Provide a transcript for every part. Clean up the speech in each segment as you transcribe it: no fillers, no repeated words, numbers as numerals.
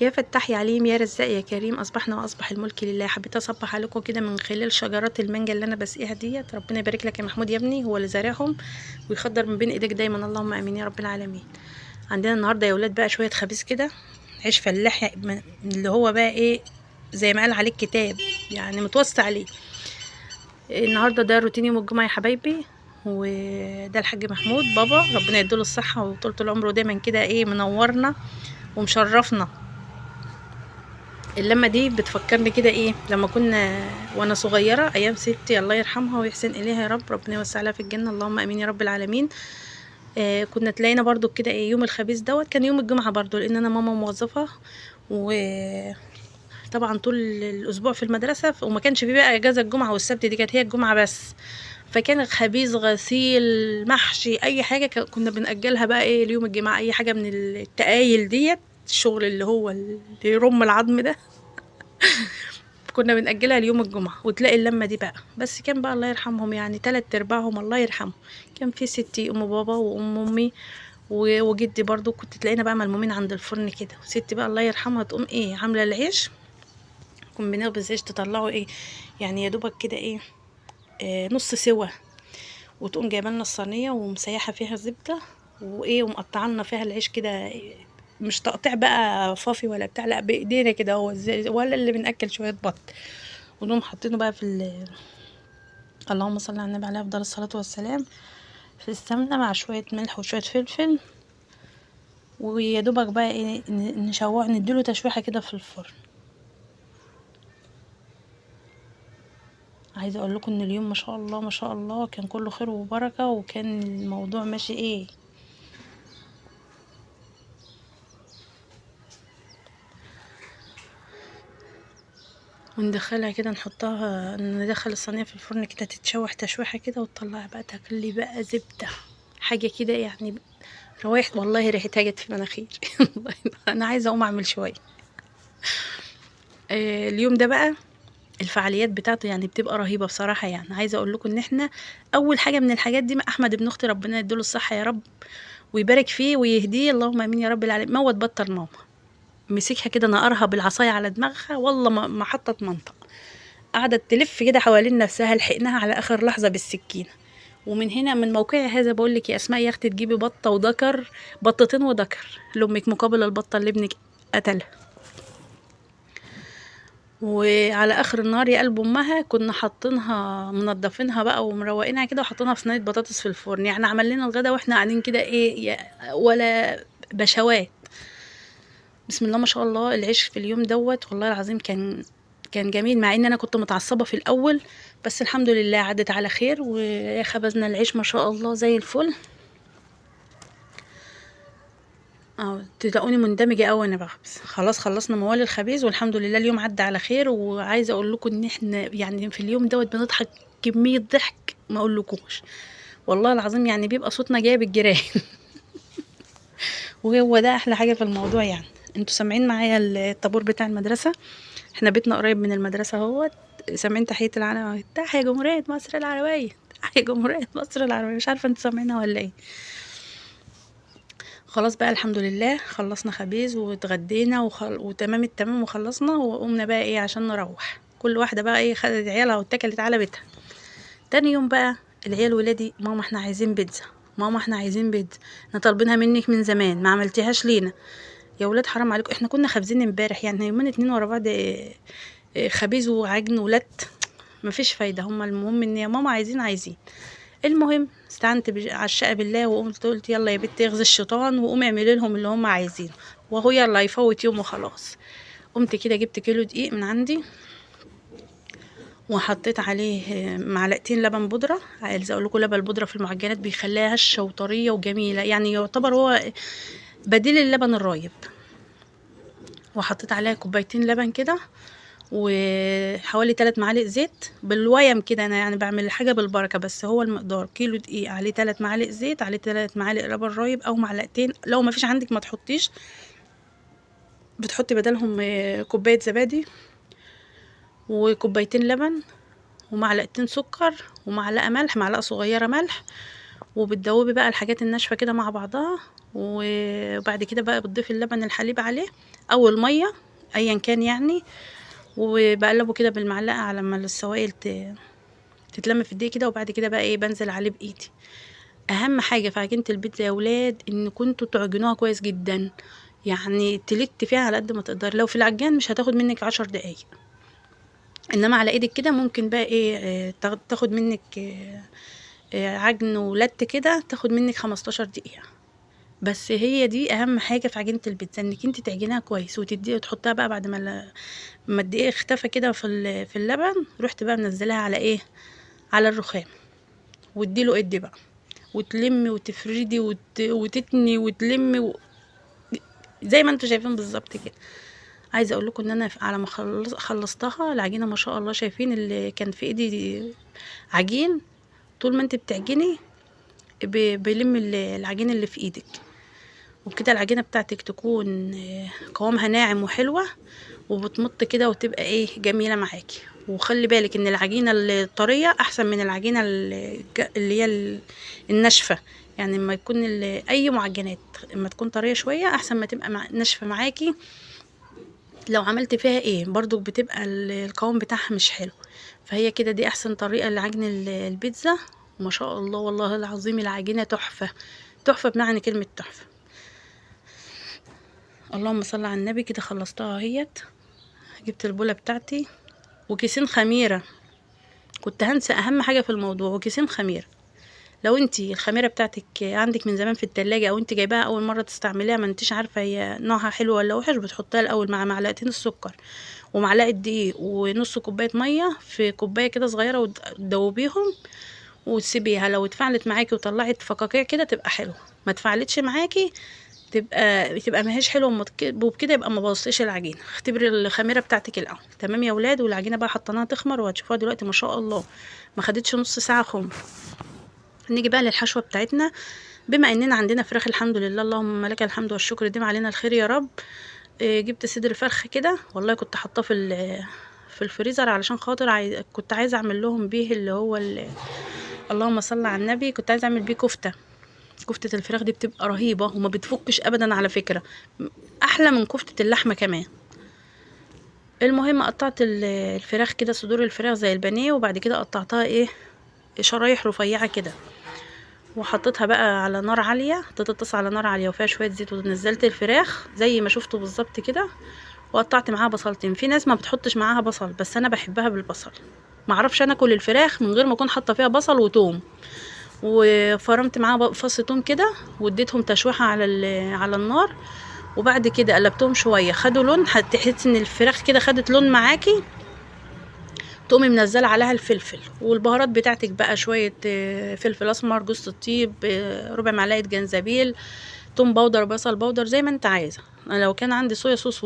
يا فتاح يا عليم يا رزاق يا كريم، اصبحنا واصبح الملك لله. حبيت اصبح عليكم كده من خلال شجرات المانجا اللي انا بسقيها ديت. ربنا يبارك لك يا محمود يا ابني، هو اللي زارعهم ويخضر من بين ايديك دايما، اللهم امين يا رب العالمين. عندنا النهارده يا ولاد بقى شويه خبيز كده، عيش فلاح اللي هو بقى ايه، زي ما قال عليه الكتاب، يعني متوصي عليه. النهارده ده روتين يوم الجمعه يا حبايبي، وده الحاج محمود بابا، ربنا يديله الصحه وطولة العمر ودايما كده ايه منورنا ومشرفنا. اللمه دي بتفكرني كده ايه لما كنا وانا صغيره، ايام ستي الله يرحمها ويحسن اليها يا رب، ربنا يوسع لها في الجنه، اللهم امين يا رب العالمين. كنا تلاقينا برضو كده ايه، يوم الخميس دوت كان يوم الجمعه برضو، لان انا ماما موظفه وطبعا طول الاسبوع في المدرسه، وما كانش في بقى اجازه الجمعه والسبت، دي كانت هي الجمعه بس. فكان خبيز غسيل محشي اي حاجه كنا بنأجلها بقى ايه ليوم الجمعه، اي حاجه من التقايل ديت، الشغل اللي هو اللي يرم العظم ده كنا بنأجلها ليوم الجمعة. وتلاقي اللمة دي بقى، بس كان بقى الله يرحمهم يعني 3/4 الله يرحمه، كان في ستي ام بابا وام امي وجدي برضو، كنت تلاقينا بقى ملمومين عند الفرن كده، وستي بقى الله يرحمها تقوم ايه عاملة العيش، كنا بنخبز عيش تطلعه ايه يعني يا دوبك كده ايه، نص سوا، وتقوم جايبه لنا الصينيه ومسيحه فيها زبده وايه، ومقطعلنا فيها العيش كده، مش تقطيع بقى فافي ولا بتاع، لا بايدينا كده، هو ولا اللي بناكل شويه بط، ونقوم حاطينه بقى في اللهم صل على النبي عليه افضل الصلاه والسلام، في السمنه مع شويه ملح وشويه فلفل، ويا دوبك بقى ايه نشوح نديله تشويحه كده في الفرن. عايزه اقول لكم ان اليوم ما شاء الله ما شاء الله كان كله خير وبركه، وكان الموضوع ماشي ايه. وندخلها كده نحطها، ندخل الصينيه في الفرن كده تتشوح تشويحه كده، وتطلعي بقى تاكلي بقى زبده حاجه كده يعني، روايح والله ريحتها جت في مناخيري والله انا عايزه اقوم اعمل شويه. اليوم ده بقى الفعاليات بتاعته يعني بتبقى رهيبه بصراحه. يعني عايزه اقول لكم ان احنا اول حاجه من الحاجات دي احمد ابن اختي ربنا يديله الصحه يا رب ويبارك فيه ويهديه، اللهم امين يا رب العالمين، موت بطل ماما، مسكها كده نقرها بالعصايه على دماغها، والله ما حطت منطق، قعدت تلف كده حوالين نفسها، لحقناها على اخر لحظه بالسكينه. ومن هنا من موقعي هذا بقول لك يا اسماء يا اختي تجيبي بطه وذكر، بطتين وذكر لامك مقابل البطه اللي ابنك قتلها. وعلى اخر النهار يا قلب امها كنا حاطينها منضفينها بقى ومروقينها كده، وحاطينها في صينيه بطاطس في الفرن، يعني عمل لنا الغدا واحنا قاعدين كده ايه ولا بشوات. بسم الله ما شاء الله. العيش في اليوم دوت والله العظيم كان جميل، مع ان انا كنت متعصبه في الاول، بس الحمد لله عدت على خير وخبزنا العيش ما شاء الله زي الفل. تلاقوني مندمجه قوي انا بخبز، خلاص خلصنا موال الخبيز والحمد لله اليوم عدى على خير. وعايزه اقول لكم ان احنا يعني في اليوم دوت بنضحك كميه ضحك ما اقولكوش والله العظيم، يعني بيبقى صوتنا جايب الجيران وهو ده احلى حاجه في الموضوع. يعني انتوا سامعين معايا الطابور بتاع المدرسه، احنا بيتنا قريب من المدرسه اهوت، سامعين تحيه العلم، تحيا جمهوريه مصر العربيه، تحيا جمهوريه مصر العربيه، مش عارفه انتوا سامعينها ولا ايه. خلاص بقى الحمد لله خلصنا خبيز واتغدينا وتمام التمام وخلصنا، وقمنا بقى ايه عشان نروح، كل واحده بقى ايه خدت عيالها واتكلت على بيتها. تاني يوم بقى العيال ولادي، ماما احنا عايزين بيتزا، ماما احنا عايزين بيتزا، احنا طالبينها منك من زمان ما عملتيهاش لينا. يا ولاد حرام عليكم، احنا كنا خابزين امبارح يعني يومين 2 ورا بعض، خبيز وعجن ولت، مفيش فايده. هما المهم ان يا ماما عايزين. المهم استعنت عالشقة بالله، وقمت قلت يلا يا بنتي اغزي الشيطان وقومي اعملي لهم اللي هم عايزينه، وهو يلا يفوت يوم وخلاص. قمت كده جبت كيلو دقيق من عندي، وحطيت عليه معلقتين لبن بودره. عايزه اقول لكم لبن البودره في المعجنات بيخليها هشه وطريه وجميله، يعني يعتبر هو بديل اللبن الرايب. وحطيت عليها كوبايتين لبن كده، وحوالي 3 معالق زيت بالويم كده، انا يعني بعمل الحاجه بالبركه، بس هو المقدار كيلو دقيق عليه 3 معالق زيت، عليه 3 معالق لبن رايب او معلقتين، لو ما فيش عندك ما تحطيش، بتحطي بدلهم كوبايه زبادي وكوبايتين لبن ومعلقتين سكر ومعلقه ملح، معلقه صغيره ملح، وبتدوبي بقى الحاجات الناشفه كده مع بعضها. وبعد كده بقى بتضيفي اللبن الحليب عليه، او الميه ايا كان يعني، وبقلبه كده بالمعلقه على ما السوائل تتلم في الدقيق كده. وبعد كده بقى ايه بنزل عليه بايدي. اهم حاجه في عجينه البيتزا يا ولاد ان كنتوا تعجنوها كويس جدا، يعني تلت فيها على قد ما تقدر. لو في العجان مش هتاخد منك 10 دقايق، انما على ايدك كده ممكن بقى ايه تاخد منك عجن ولت كده تاخد منك 15 دقيقه. بس هي دي اهم حاجه في عجينه البيتزا، انك انت تعجنيها كويس وتديها تحطها بقى بعد ما الدقيق اختفى كده في اللبن. رحت بقى منزلها على ايه، على الرخام، واديله ادي بقى، وتلمي وتفردي وتتني وتلمي زي ما انتوا شايفين بالظبط كده. عايزه اقول لكم ان انا على ما خلصتها العجينه ما شاء الله، شايفين اللي كان في ايدي عجين، طول ما انت بتعجني بيلم العجين اللي في ايدك. وبكده العجينه بتاعتك تكون قوامها ناعم وحلوه، وبتمط كده وتبقى ايه جميله معاكي. وخلي بالك ان العجينه الطريه احسن من العجينه اللي هي الناشفه. يعني لما يكون اي معجنات اما تكون طريه شويه احسن ما تبقى ناشفه معاكي. لو عملت فيها ايه برضو بتبقى القوام بتاعها مش حلو. فهي كده دي احسن طريقه لعجن البيتزا. وما شاء الله والله العظيم العجينه تحفه، تحفه بمعنى كلمه تحفه. اللهم صل على النبي. كده خلصتها اهيت. جبت البوله بتاعتي وكيسين خميره، كنت هنسى اهم حاجه في الموضوع، وكيسين خميره. لو انتي الخميره بتاعتك عندك من زمان في التلاجة، او انتي جايباها اول مره تستعمليها ما انتيش عارفه هي نوعها حلو ولا وحش، بتحطيها الاول مع معلقتين السكر ومعلقه دقيق ونص كوبايه ميه في كوبايه كده صغيره، وتدوبيهم وتسيبيها. لو اتفعلت معاكي وطلعت فقاقيع كده تبقى حلوه، ما اتفعلتش معاكي تبقى ماهيش حلوه، وبكده يبقى ما بوظتيش العجينه. اختبري الخميره بتاعتك الاول. تمام يا ولاد. والعجينه بقى حطيناها تخمر، وهتشوفوها دلوقتي ما شاء الله ما خدتش نص ساعه خمر. نيجي بقى للحشوه بتاعتنا. بما اننا عندنا فراخ الحمد لله، اللهم لك الحمد والشكر، ديم علينا الخير يا رب. جبت صدر فرخ كده، والله كنت حاطاه في الفريزر علشان خاطر كنت عايزه اعمل لهم بيه اللي هو اللهم صل على النبي، كنت عايزه اعمل بيه كفته. كفتة الفراخ دي بتبقى رهيبة وما بتفكش ابدا على فكرة، احلى من كفتة اللحمة كمان. المهم قطعت الفراخ كده، صدور الفراخ زي البانيه، وبعد كده قطعتها ايه شرايح رفيعة كده، وحطيتها بقى على نار عالية. حطيت الطاسة على نار عالية وفيها شوية زيت، ونزلت الفراخ زي ما شفتوا بالظبط كده، وقطعت معاها بصلتين. في ناس ما بتحطش معاها بصل، بس انا بحبها بالبصل. معرفش انا اكل الفراخ من غير ما اكون حاطه فيها بصل وتوم. وفرمت معاها فص توم كده، واديتهم تشويحه على النار. وبعد كده قلبتهم شويه، خدوا لون، هتحس ان الفراخ كده خدت لون معاكي، تقومي منزله عليها الفلفل والبهارات بتاعتك بقى، شويه فلفل اسمر، جوز الطيب، ربع معلقه جنزبيل، توم باودر، بصل باودر، زي ما انت عايزه. انا لو كان عندي صويا صوص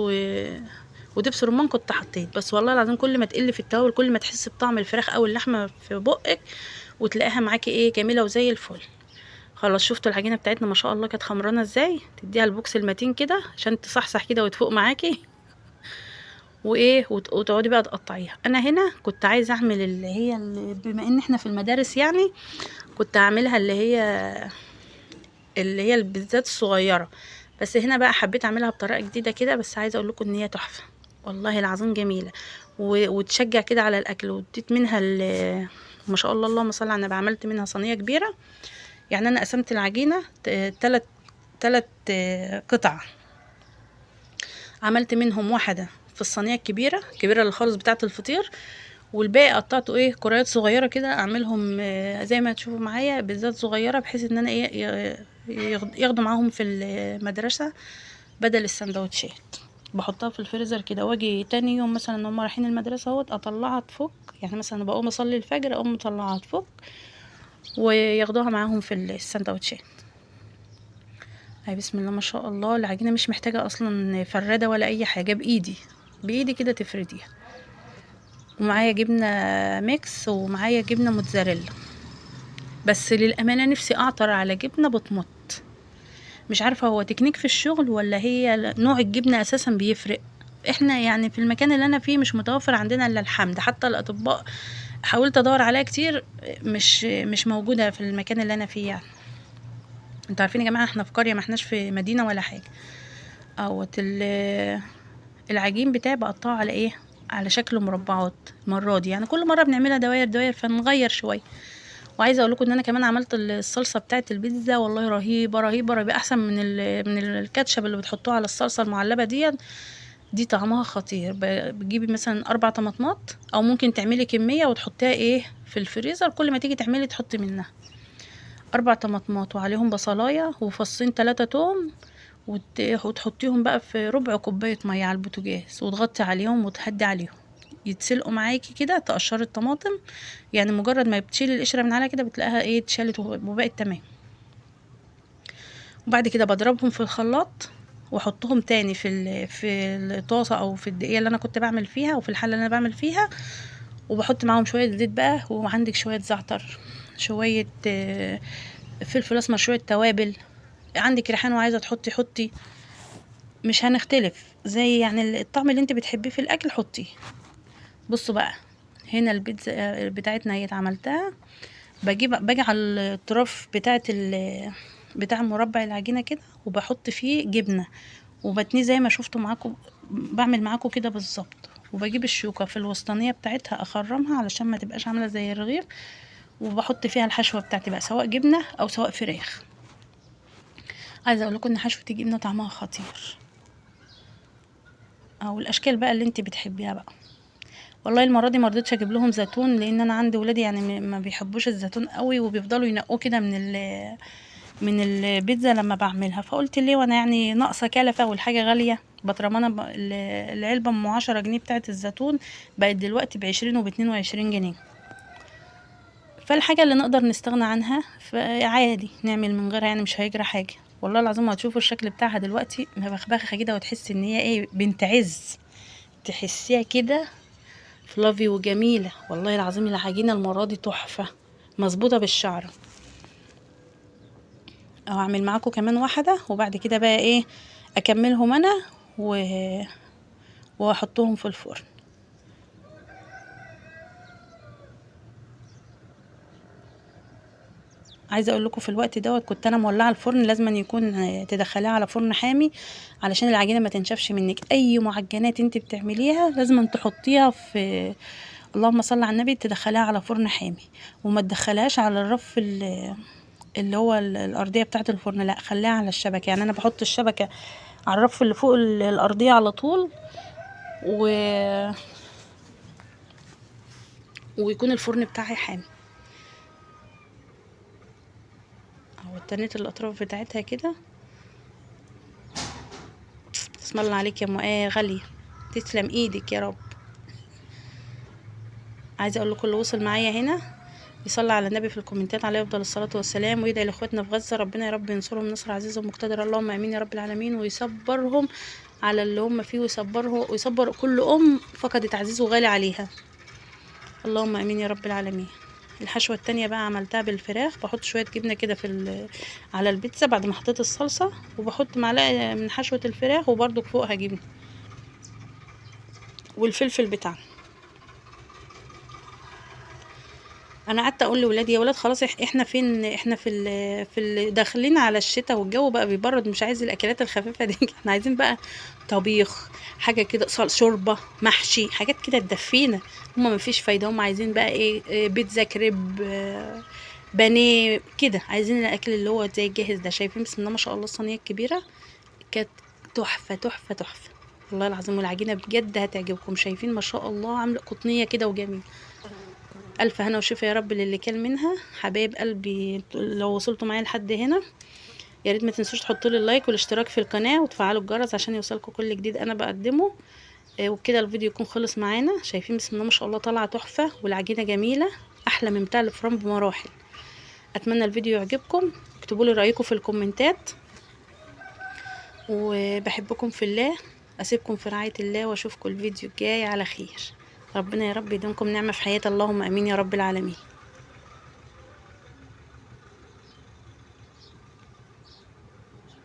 ودبس رمان كنت حطيت. بس والله العظيم كل ما تقل في التوابل كل ما تحس بطعم الفراخ او اللحمه في بقك، وتلاقيها معاكي ايه جميله وزي الفل. خلاص شفتوا العجينه بتاعتنا ما شاء الله كانت خمرانه ازاي. تديها البوكس المتين كده عشان تصحصح كده وتفوق معاكي، وايه وتقعدي بقى تقطعيها. انا هنا كنت عايزه اعمل بما ان احنا في المدارس يعني، كنت اعملها اللي هي البيتزات الصغيره. بس هنا بقى حبيت اعملها بطريقه جديده كده. بس عايزه اقول لكم ان هي تحفه والله العظيم، جميله وتشجع كده على الاكل. واديت منها ما شاء الله اللهم صل على النبي، عملت منها صينيه كبيره. يعني انا قسمت العجينه تلات قطع، عملت منهم واحده في الصينيه الكبيره اللي خالص بتاعه الفطير، والباقي قطعته ايه كريات صغيره كده، اعملهم زي ما تشوفوا معايا بيتزات صغيره، بحيث ان انا ايه ياخدوا معاهم في المدرسه بدل السندوتشات. بحطها في الفريزر كده، واجي تاني يوم مثلا ان هم رايحين المدرسه اهوت اطلعها تفك. يعني مثلا بقوم اصلي الفجر اقوم مطلعها تفك وياخدوها معاهم في السندوتشات. هاي بسم الله ما شاء الله. العجينه مش محتاجه اصلا فرده ولا اي حاجه، بايدي كده تفرديها. ومعايا جبنه ميكس، ومعايا جبنه موتزاريلا. بس للامانه نفسي اعطر على جبنه بتمط. مش عارفه هو تكنيك في الشغل ولا هي نوع الجبنه اساسا بيفرق. احنا يعني في المكان اللي انا فيه مش متوفر عندنا الا الحمد. حتى الاطباء حاولت ادور عليها كتير، مش موجوده في المكان اللي انا فيه. يعني انتوا عارفين يا جماعه احنا في قريه، ما احناش في مدينه ولا حاجه. اهوت العجين بتاعي بقطعه على ايه، على شكل مربعات المره دي، يعني كل مره بنعملها دواير دواير فنغير شويه. وعايزه اقول لكم ان انا كمان عملت الصلصه بتاعه البيتزا، والله رهيبه رهيبه رهيبه، احسن من الكاتشب اللي بتحطوه على الصلصه المعلبه دي طعمها خطير. بتجيبي مثلا 4 طماطمات، او ممكن تعملي كميه وتحطيها ايه في الفريزر، كل ما تيجي تعملي تحطي منها 4 طماطمات وعليهم بصلايه وفصين 3 توم، وتحطيهم بقى في ربع كوبايه ميه على البوتاجاز، وتغطي عليهم وتهدي عليهم يتسلقوا معاكي كده. تقشري الطماطم، يعني مجرد ما بتشيلي القشره من عليها كده بتلاقيها ايه اتشالت وبقت تمام. وبعد كده بضربهم في الخلاط واحطهم تاني في الطاسه او في الدقيقه اللي انا كنت بعمل فيها، وفي الحله اللي انا بعمل فيها، وبحط معاهم شويه زيت بقى، وعندك شويه زعتر، شويه فلفل اسمر، شويه توابل، عندك ريحان وعايزه تحطي حطي، مش هنختلف، زي يعني الطعم اللي انت بتحبيه في الاكل حطيه. بصوا بقى، هنا البيتزا بتاعتنا هي عملتها، باجي على الطرف بتاع مربع العجينه كده، وبحط فيه جبنه، وبتنيه زي ما شفتوا معاكم بعمل معاكم كده بالظبط. وبجيب الشوكه في الوسطانيه بتاعتها اخرمها علشان ما تبقاش عامله زي الرغيف، وبحط فيها الحشوه بتاعتي بقى، سواء جبنه او سواء فراخ. عايزه اقول لكم ان حشوه الجبنه طعمها خطير، او الاشكال بقى اللي انت بتحبيها بقى. والله المره دي ما رضيتش اجيب لهم زيتون، لان انا عندي ولادي يعني ما بيحبوش الزيتون قوي، وبيفضلوا ينقوه كده من البيتزا لما بعملها. فقلت ليه وانا يعني ناقصه كلفه والحاجه غاليه، بطرمانه العلبه ام 10 جنيه بتاعه الزيتون بقت دلوقتي ب20 وب22 جنيه. فالحاجه اللي نقدر نستغنى عنها فعادي نعمل من غيرها، يعني مش هيجرى حاجه. والله العظيم هتشوفوا الشكل بتاعها دلوقتي مبخبخه كده، وتحسي ان هي ايه بنت عز، تحسيها كده فلافي وجميله. والله العظيم العجينه المره دي تحفه، مظبوطه بالشعر. او اعمل معاكم كمان واحده، وبعد كده بقى ايه اكملهم انا واحطهم في الفرن. عايزه اقول لكم في الوقت دوت كنت انا مولعه الفرن، لازم أن يكون تدخليها على فرن حامي علشان العجينه ما تنشفش منك. اي معجنات انت بتعمليها لازم أن تحطيها في، اللهم صل على النبي، تدخليها على فرن حامي، وما تدخلهاش على الرف اللي هو الارضيه بتاعه الفرن، لا خليها على الشبكه. يعني انا بحط الشبكه على الرف اللي فوق الارضيه على طول، و... ويكون الفرن بتاعي حامي. اهو تنيت الاطراف بتاعتها كده. بسم الله عليك يا ام ايه غاليه، تسلم ايدك يا رب. عايزه اقول لكم اللي وصل معايا هنا يصلي على النبي في الكومنتات عليه افضل الصلاه والسلام، ويدعي لاخواتنا في غزه ربنا يا رب ينصرهم نصر عزيز ومقتدر، اللهم امين يا رب العالمين، ويصبرهم على اللي هم فيه، ويصبر كل ام فقدت عزيز وغالي عليها، اللهم امين يا رب العالمين. الحشوه التانية بقى عملتها بالفراخ، بحط شويه جبنه كده على البيتزا بعد ما حطيت الصلصه، وبحط معلقه من حشوه الفراخ، وبرده فوقها جبنه والفلفل بتاعنا. انا قعدت اقول لاولادي يا ولاد خلاص احنا فين، احنا داخلين على الشتاء والجو بقى بيبرد، مش عايز الاكلات الخفيفه دي احنا عايزين بقى طبيخ، حاجه كده، شوربه، محشي، حاجات كده تدفينا. هما ما فيش فايده، هما عايزين بقى ايه بيتزا، كريب، بانيه كده، عايزين الاكل اللي هو زي الجاهز ده. شايفين بسم الله ما شاء الله الصينيه الكبيره كانت تحفه تحفه تحفه، والله العظيم. والعجينه بجد هتعجبكم، شايفين ما شاء الله عامله قطنيه كده وجميل. الف هنا وشفا يا رب للي كل منها. حبايب قلبي لو وصلتوا معايا لحد هنا يا ريت ما تنسوش تحطوا لي اللايك والاشتراك في القناه وتفعلوا الجرس عشان يوصلكم كل جديد انا بقدمه. وبكده الفيديو يكون خلص معانا. شايفين بسم الله ما شاء الله طالعه تحفه، والعجينه جميله احلى من بتاع الفرن بمراحل. اتمنى الفيديو يعجبكم، اكتبوا لي رايكم في الكومنتات، وبحبكم في الله. اسيبكم في رعايه الله، واشوفكم الفيديو الجاي على خير. ربنا يا رب يديمكم نعمه في حياتي، اللهم امين يا رب العالمين.